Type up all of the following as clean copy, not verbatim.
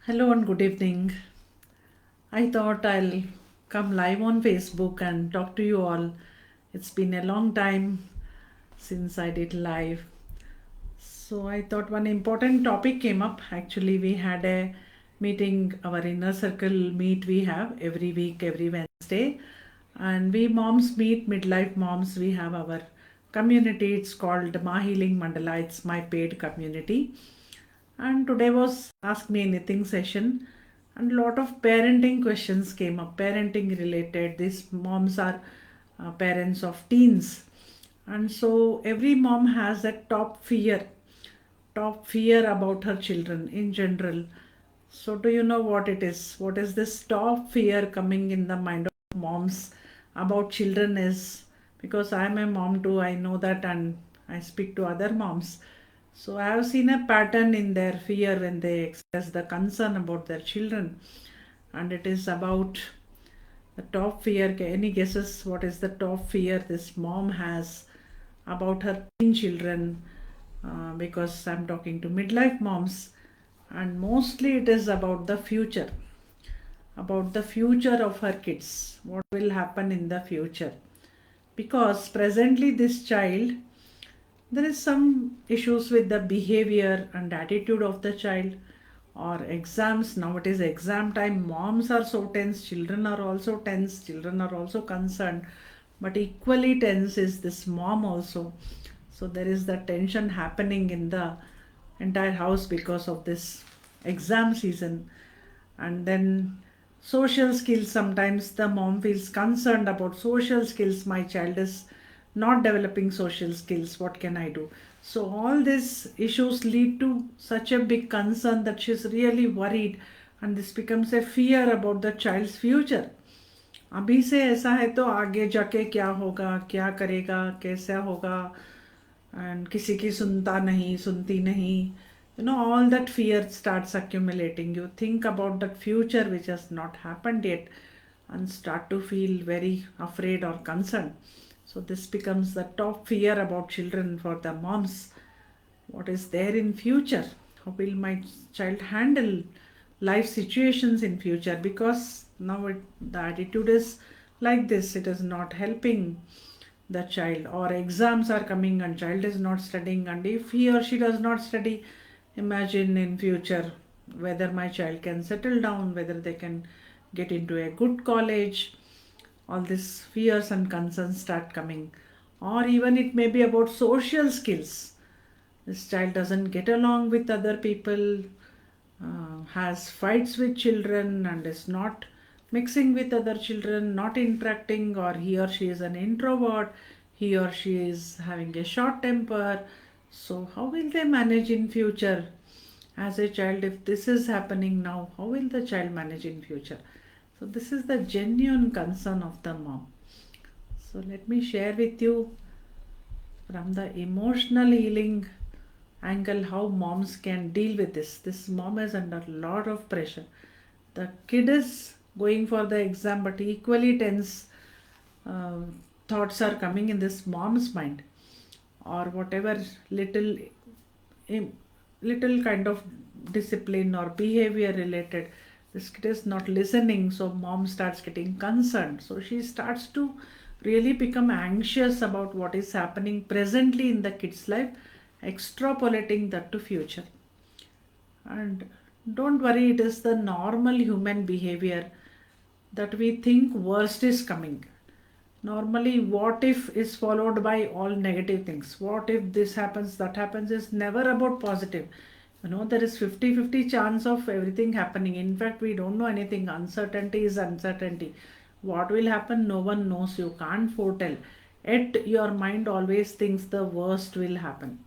Hello and good evening. I thought I'll come live on Facebook and talk to you all. It's been a long time since I did live. So I thought one important topic came up. Actually, we had a meeting, our inner circle meet we have every week, every Wednesday. And we moms meet, midlife moms, we have our community. It's called Ma Healing Mandala. It's my paid community. And today was Ask Me Anything session, and lot of parenting questions came up, parenting related. These moms are parents of teens, and so every mom has a top fear about her children in general. So do you know what it is? What is this top fear coming in the mind of moms about children is? Because I'm a mom too, I know that, and I speak to other moms. So I have seen a pattern in their fear when they express the concern about their children. And it is about the top fear. Any guesses what is the top fear this mom has about her teen children? Because I'm talking to midlife moms, and mostly it is about the future of her kids. What will happen in the future? Because presently, this child, there is some issues with the behavior and attitude of the child, or exams. Now it is exam time, moms are so tense, children are also tense, children are also concerned, but equally tense is this mom also. So there is the tension happening in the entire house because of this exam season. And then social skills, sometimes the mom feels concerned about social skills. My child is not developing social skills, what can I do? So all these issues lead to such a big concern that she's really worried, and this becomes a fear about the child's future. अभी से ऐसा है तो आगे जाके क्या होगा, क्या करेगा, कैसा होगा, एंड किसी की सुनता नहीं, सुनती नहीं. All that fear starts accumulating. You think about that future which has not happened yet and start to feel very afraid or concerned. So this becomes the top fear about children for the moms. What is there in future? How will my child handle life situations in future? Because now the attitude is like this, it is not helping the child, or exams are coming and child is not studying, and if he or she does not study, imagine in future whether my child can settle down, whether they can get into a good college. All these fears and concerns start coming. Or even it may be about social skills. This child doesn't get along with other people, has fights with children, and is not mixing with other children, not interacting, or he or she is an introvert, he or she is having a short temper. So how will they manage in future as a child? If this is happening now, how will the child manage in future? So this is the genuine concern of the mom. So let me share with you from the emotional healing angle how moms can deal with this. This mom is under a lot of pressure. The kid is going for the exam, but equally tense uh, thoughts are coming in this mom's mind, or whatever little kind of discipline or behavior related. This kid is not listening, so mom starts getting concerned. So she starts to really become anxious about what is happening presently in the kid's life, extrapolating that to future. And don't worry, it is the normal human behavior that we think worst is coming. Normally, what if is followed by all negative things. What if this happens, that happens is never about positive. There is 50-50 chance of everything happening. In fact, we don't know anything. Uncertainty is uncertainty. What will happen, no one knows. You can't foretell. Yet, your mind always thinks the worst will happen.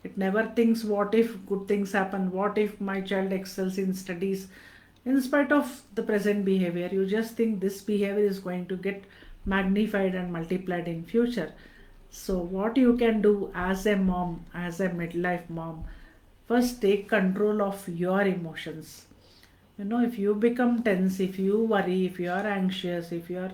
It never thinks what if good things happen, what if my child excels in studies. In spite of the present behavior, you just think this behavior is going to get magnified and multiplied in future. So what you can do as a mom, as a midlife mom, first take control of your emotions. If you become tense, if you worry, if you are anxious, if you are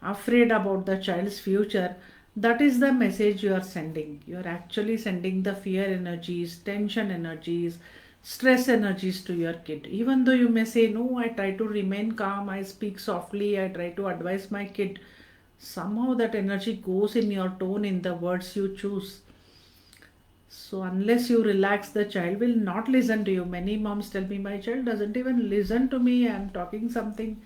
afraid about the child's future, that is the message you are sending. You are actually sending the fear energies, tension energies, stress energies to your kid. Even though you may say, no, I try to remain calm, I speak softly, I try to advise my kid, somehow that energy goes in your tone, in the words you choose. So unless you relax, the child will not listen to you. Many moms tell me, my child doesn't even listen to me. I'm talking something.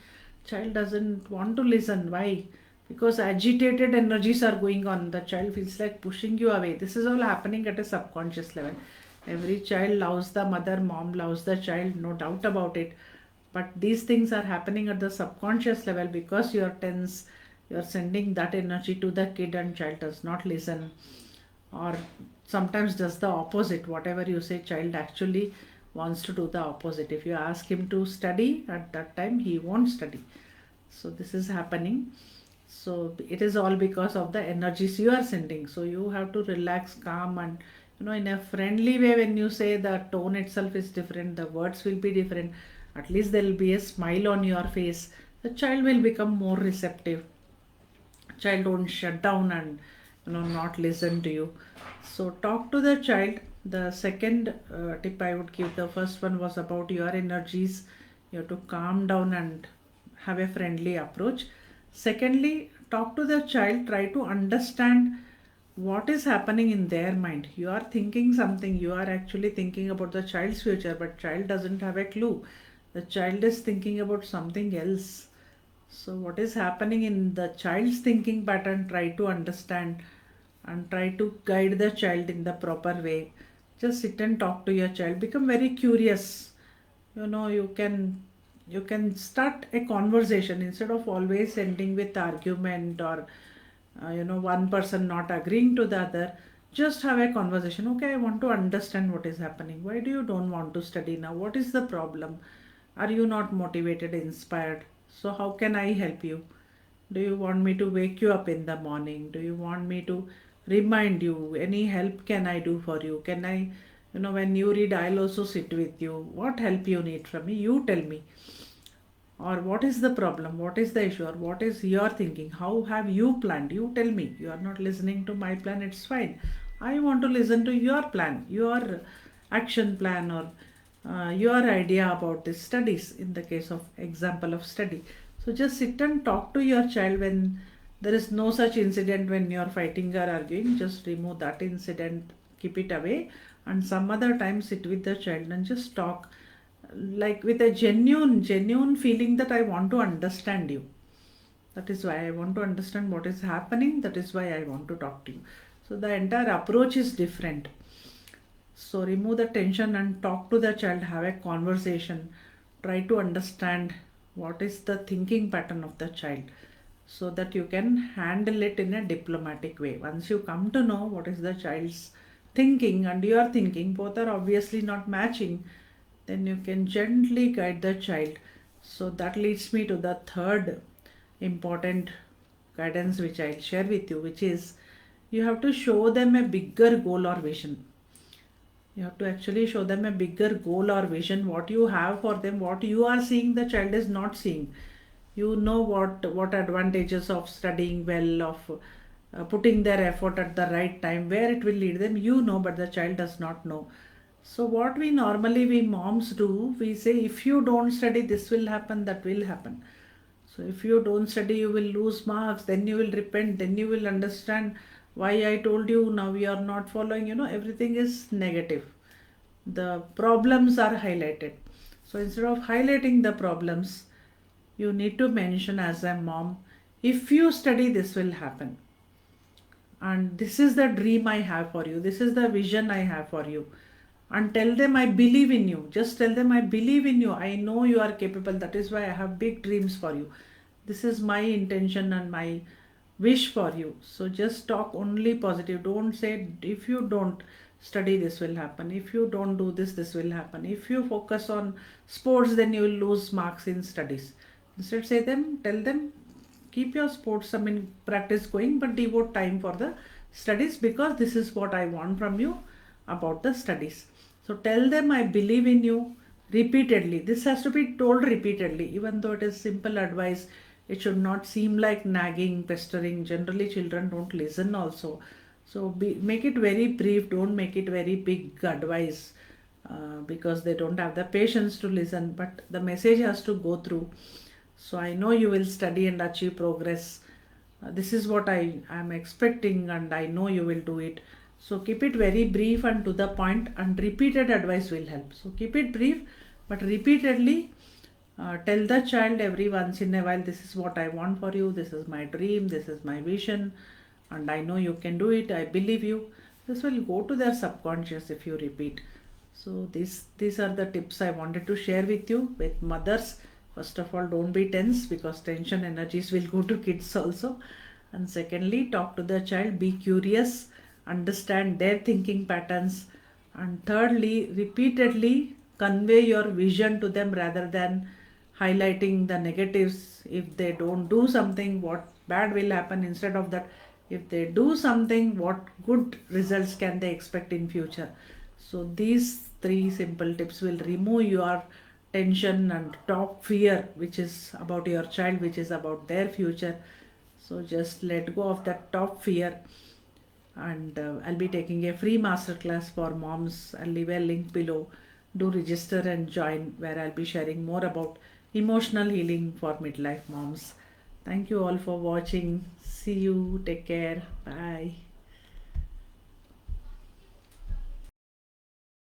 Child doesn't want to listen. Why? Because agitated energies are going on. The child feels like pushing you away. This is all happening at a subconscious level. Every child loves the mother, mom loves the child, no doubt about it. But these things are happening at the subconscious level because you're tense, you're sending that energy to the kid and child does not listen, or sometimes does the opposite. Whatever you say, child actually wants to do the opposite. If you ask him to study at that time, he won't study. So this is happening. So it is all because of the energies you are sending. So you have to relax, calm, and in a friendly way. When you say, the tone itself is different, the words will be different, at least there will be a smile on your face. The child will become more receptive. Child won't shut down and not listen to you. So talk to the child. The second tip I would give, the first one was about your energies. You have to calm down and have a friendly approach. Secondly, talk to the child, try to understand what is happening in their mind. You are thinking something, you are actually thinking about the child's future, but child doesn't have a clue. The child is thinking about something else. So what is happening in the child's thinking pattern, try to understand and try to guide the child in the proper way. Just sit and talk to your child. Become very curious. You can start a conversation instead of always ending with argument, or one person not agreeing to the other. Just have a conversation. Okay, I want to understand what is happening. Why do you don't want to study now? What is the problem? Are you not motivated, inspired? So how can I help you? Do you want me to wake you up in the morning? Do you want me to remind you? Any help can I do for you? Can I, when you read, I'll also sit with you. What help you need from me? You tell me. Or what is the problem? What is the issue? Or what is your thinking? How have you planned? You tell me. You are not listening to my plan, it's fine. I want to listen to your plan, your action plan, or your idea about the studies, in the case of example of study. So just sit and talk to your child. When there is no such incident, when you are fighting or arguing, just remove that incident, keep it away, and some other time sit with the child and just talk, like with a genuine feeling that I want to understand you. That is why I want to understand what is happening. That is why I want to talk to you. So the entire approach is different. So remove the tension and talk to the child, have a conversation, try to understand what is the thinking pattern of the child, so that you can handle it in a diplomatic way. Once you come to know what is the child's thinking and your thinking, both are obviously not matching, then you can gently guide the child. So that leads me to the third important guidance which I'll share with you, which is, you have to show them a bigger goal or vision. You have to actually show them a bigger goal or vision, what you have for them. What you are seeing, the child is not seeing. You know what advantages of studying well, of putting their effort at the right time, where it will lead them, but the child does not know. So what we moms do, we say, if you don't study, this will happen, that will happen. So if you don't study, you will lose marks, then you will repent, then you will understand why I told you, now you are not following. Everything is negative. The problems are highlighted. So instead of highlighting the problems, you need to mention as a mom, if you study, this will happen. And this is the dream I have for you. This is the vision I have for you. And tell them, I believe in you. Just tell them, I believe in you. I know you are capable. That is why I have big dreams for you. This is my intention and my wish for you. So just talk only positive. Don't say, if you don't study, this will happen. If you don't do this, this will happen. If you focus on sports, then you will lose marks in studies. Instead, tell them, keep your sports, practice going, but devote time for the studies, because this is what I want from you about the studies. So tell them, I believe in you, repeatedly. This has to be told repeatedly, even though it is simple advice. It should not seem like nagging, pestering. Generally, children don't listen also. So make it very brief. Don't make it very big advice. because they don't have the patience to listen, but the message has to go through. So I know you will study and achieve progress. This is what I am expecting, and I know you will do it. So keep it very brief and to the point, and repeated advice will help. So keep it brief, but repeatedly tell the child every once in a while, this is what I want for you, this is my dream, this is my vision, and I know you can do it, I believe you. This will go to their subconscious if you repeat. So these are the tips I wanted to share with you. With mothers, first of all, don't be tense, because tension energies will go to kids also. And secondly, talk to the child, be curious, understand their thinking patterns. And thirdly, repeatedly convey your vision to them rather than highlighting the negatives. If they don't do something, what bad will happen? Instead of that, if they do something, what good results can they expect in future? So these three simple tips will remove your tension and top fear, which is about your child, which is about their future. So just let go of that top fear. And I'll be taking a free masterclass for moms. I'll leave a link below. Do register and join, where I'll be sharing more about emotional healing for midlife moms. Thank you all for watching. See you. Take care. Bye.